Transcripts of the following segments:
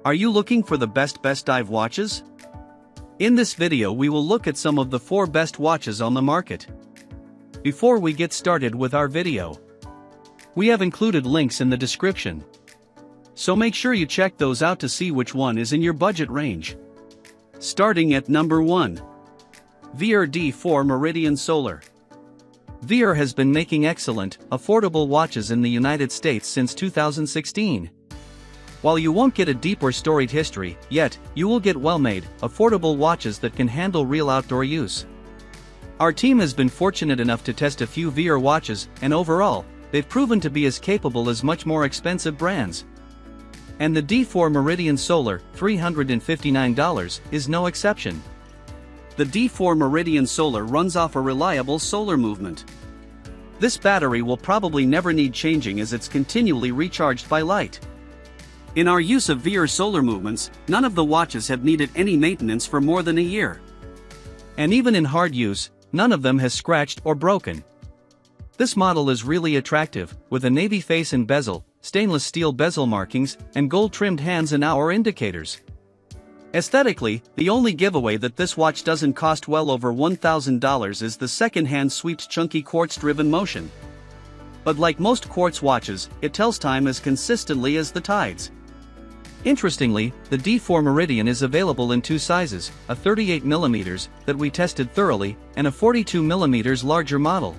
Are you looking for the best dive watches? In this video we will look at some of the 4 best watches on the market. Before we get started with our video, we have included links in the description, so make sure you check those out to see which one is in your budget range. Starting at number 1. Vaer D4 Meridian Solar. Vaer has been making excellent, affordable watches in the United States since 2016. While you won't get a deep or storied history, yet, you will get well-made, affordable watches that can handle real outdoor use. Our team has been fortunate enough to test a few Vaer watches, and overall, they've proven to be as capable as much more expensive brands. And the D4 Meridian Solar, $359, is no exception. The D4 Meridian Solar runs off a reliable solar movement. This battery will probably never need changing as it's continually recharged by light. In our use of Vaer solar movements, none of the watches have needed any maintenance for more than a year. And even in hard use, none of them has scratched or broken. This model is really attractive, with a navy face and bezel, stainless steel bezel markings, and gold-trimmed hands and hour indicators. Aesthetically, the only giveaway that this watch doesn't cost well over $1,000 is the second-hand sweeped chunky quartz-driven motion. But like most quartz watches, it tells time as consistently as the tides. Interestingly, the D4 Meridian is available in 2 sizes, a 38mm, that we tested thoroughly, and a 42mm larger model.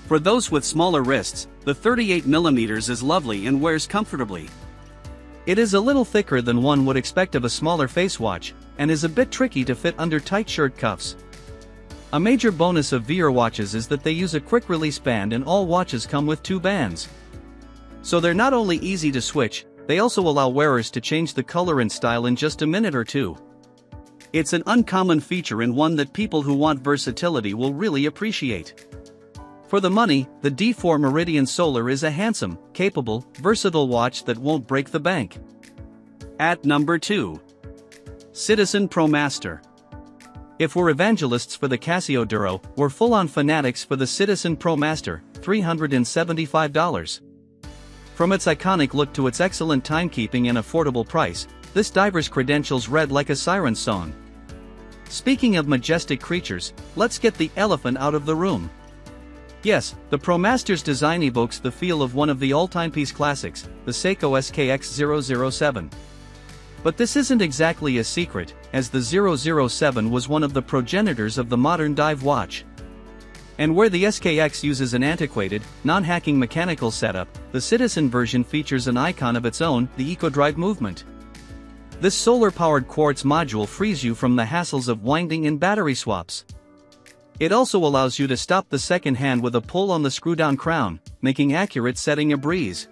For those with smaller wrists, the 38mm is lovely and wears comfortably. It is a little thicker than one would expect of a smaller face watch, and is a bit tricky to fit under tight shirt cuffs. A major bonus of Vaer watches is that they use a quick-release band, and all watches come with 2 bands. So they're not only easy to switch, they also allow wearers to change the color and style in just a minute or 2. It's an uncommon feature and one that people who want versatility will really appreciate. For the money, the D4 Meridian Solar is a handsome, capable, versatile watch that won't break the bank. At number 2. Citizen Promaster. If we're evangelists for the Casio Duro, we're full-on fanatics for the Citizen Promaster, $375. From its iconic look to its excellent timekeeping and affordable price, this diver's credentials read like a siren song. Speaking of majestic creatures, let's get the elephant out of the room. Yes, the Promaster's design evokes the feel of one of the all-timepiece classics, the Seiko SKX007. But this isn't exactly a secret, as the 007 was one of the progenitors of the modern dive watch. And where the SKX uses an antiquated, non-hacking mechanical setup, the Citizen version features an icon of its own, the EcoDrive movement. This solar-powered quartz module frees you from the hassles of winding and battery swaps. It also allows you to stop the second hand with a pull on the screw-down crown, making accurate setting a breeze.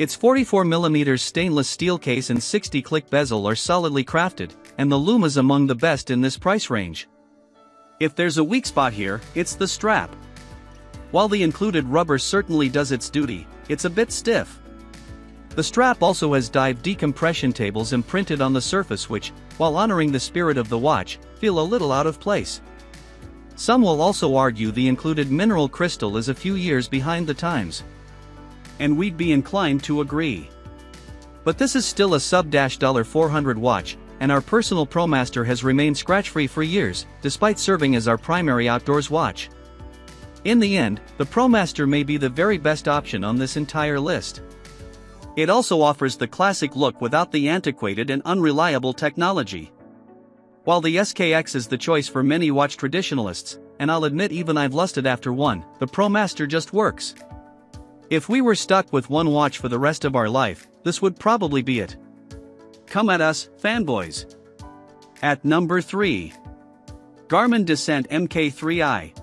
Its 44mm stainless steel case and 60-click bezel are solidly crafted, and the lume is among the best in this price range. If there's a weak spot here, it's the strap. While the included rubber certainly does its duty, it's a bit stiff. The strap also has dive decompression tables imprinted on the surface which, while honoring the spirit of the watch, feel a little out of place. Some will also argue the included mineral crystal is a few years behind the times. And we'd be inclined to agree. But this is still a sub-$400 watch, and our personal Promaster has remained scratch-free for years, despite serving as our primary outdoors watch. In the end, the Promaster may be the very best option on this entire list. It also offers the classic look without the antiquated and unreliable technology. While the SKX is the choice for many watch traditionalists, and I'll admit even I've lusted after one, the Promaster just works. If we were stuck with one watch for the rest of our life, this would probably be it. Come at us, fanboys. At number 3. Garmin Descent Mk3i.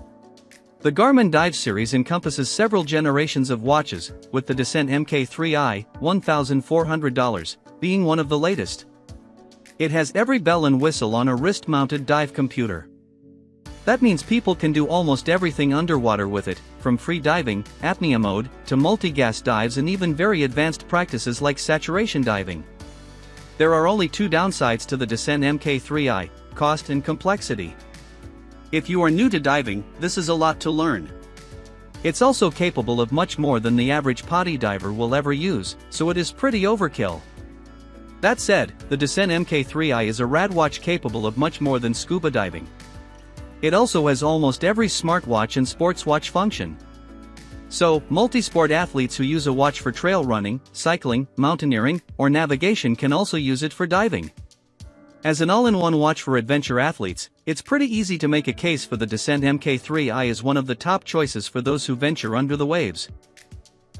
The Garmin Dive series encompasses several generations of watches, with the Descent Mk3i, $1,400, being one of the latest. It has every bell and whistle on a wrist-mounted dive computer. That means people can do almost everything underwater with it, from free diving, apnea mode, to multi-gas dives and even very advanced practices like saturation diving. There are only 2 downsides to the Descent Mk3i, cost and complexity. If you are new to diving, this is a lot to learn. It's also capable of much more than the average potty diver will ever use, so it is pretty overkill. That said, the Descent Mk3i is a rad watch capable of much more than scuba diving. It also has almost every smartwatch and sports watch function. So, multi-sport athletes who use a watch for trail running, cycling, mountaineering, or navigation can also use it for diving. As an all-in-one watch for adventure athletes, it's pretty easy to make a case for the Descent Mk3i as one of the top choices for those who venture under the waves.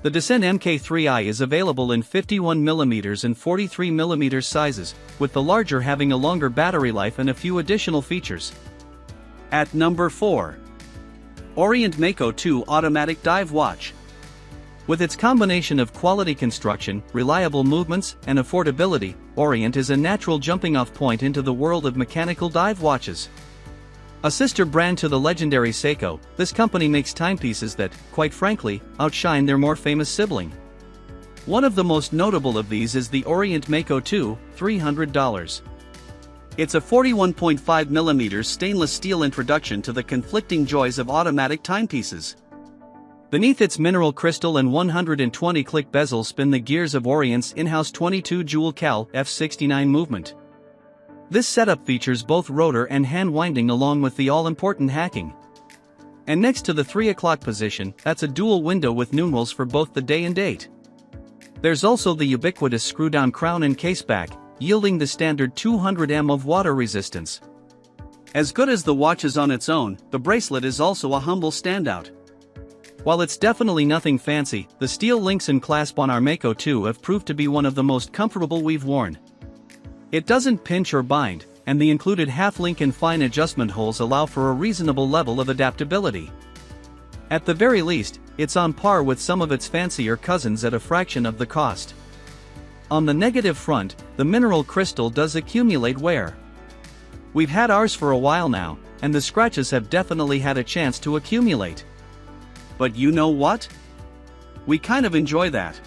The Descent Mk3i is available in 51mm and 43mm sizes, with the larger having a longer battery life and a few additional features. At number 4. Orient Mako 2 Automatic Dive Watch. With its combination of quality construction, reliable movements, and affordability, Orient is a natural jumping-off point into the world of mechanical dive watches. A sister brand to the legendary Seiko, this company makes timepieces that, quite frankly, outshine their more famous sibling. One of the most notable of these is the Orient Mako 2, $300. It's a 41.5mm stainless steel introduction to the conflicting joys of automatic timepieces. Beneath its mineral crystal and 120-click bezel spin the gears of Orient's in-house 22-jewel Cal F69 movement. This setup features both rotor and hand winding along with the all-important hacking. And next to the 3 o'clock position, that's a dual window with numerals for both the day and date. There's also the ubiquitous screw-down crown and caseback, yielding the standard 200 m of water resistance. As good as the watch is on its own, the bracelet is also a humble standout. While it's definitely nothing fancy, the steel links and clasp on our Mako 2 have proved to be one of the most comfortable we've worn. It doesn't pinch or bind, and the included half-link and fine adjustment holes allow for a reasonable level of adaptability. At the very least, it's on par with some of its fancier cousins at a fraction of the cost. On the negative front, the mineral crystal does accumulate wear. We've had ours for a while now, and the scratches have definitely had a chance to accumulate. But you know what? We kind of enjoy that.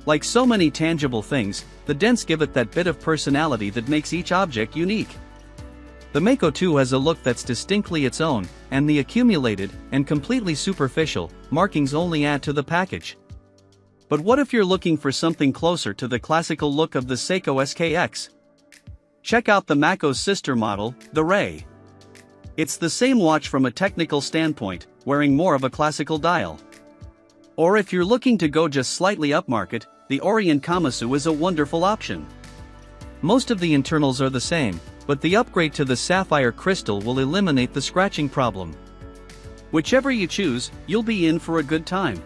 Like so many tangible things, the dents give it that bit of personality that makes each object unique. The Mako 2 has a look that's distinctly its own, and the accumulated, and completely superficial, markings only add to the package. But what if you're looking for something closer to the classical look of the Seiko SKX? Check out the Mako's sister model, the Vaer. It's the same watch from a technical standpoint, wearing more of a classical dial. Or if you're looking to go just slightly upmarket, the Orient Kamasu is a wonderful option. Most of the internals are the same, but the upgrade to the sapphire crystal will eliminate the scratching problem. Whichever you choose, you'll be in for a good time.